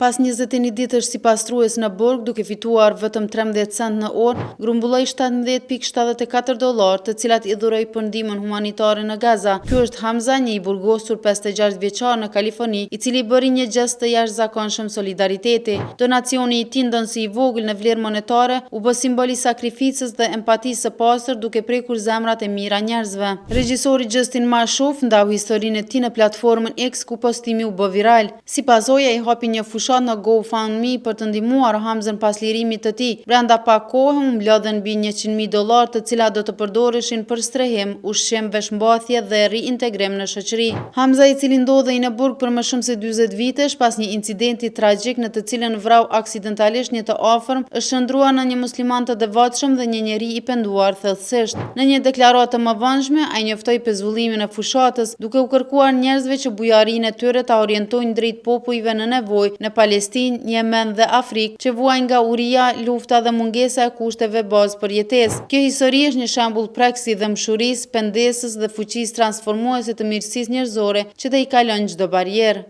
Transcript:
Pas 21 ditësh si pastrues në burg, duke fituar vetëm 13 cent në orë, grumbulloi $17.74, të cilat i dhuroi për ndihmën humanitare në Gaza. Ky është Hamza, një i burgosur 56 vjeçar në Kaliforni, i cili bëri një gest të jashtëzakonshëm solidariteti. Donacioni i tij ndonë i vogël në vlerë monetare, u bë simbol i sakrificës dhe empatisë së pastër, duke prekur zemrat e mira njerëzve. Regjisori Justin Marshall ndau historinë e tij në platformën X, ku postimi u bë viral. Sipas Zoja, i hapi një fushat në GoFundMe për të ndihmuar Hamzën pas lirimit të tij. Brenda pak kohe u mblodhen mbi $100.000, të cilat do të përdoreshin për strehim, ushqim, veshmbathje dhe riintegrim në shoqëri. Hamza, i cili ndodhej në burg për më shumë se 40 vitesh pas një incidenti tragjik në të cilën vrau aksidentalisht një të afërm, është shndruar në një musliman të devotshëm dhe një njeri i penduar thellësisht. Në një deklaratë të mëvonshme, ai njoftoi pezullimin e fushatës, duke u kërkuar njerëzve që bujarinë e tyre ta orientojnë drejt popujve në nevojë në Palestinë, Yemen dhe Afrikë, që vuajnë nga uria, lufta dhe mungesa e kushteve bazë për jetesë. Kjo histori është një shembull prek si dëmshurisë, pendesës dhe fuqisë transformuese të mirësisë njerëzore që të i kalon çdo barierë.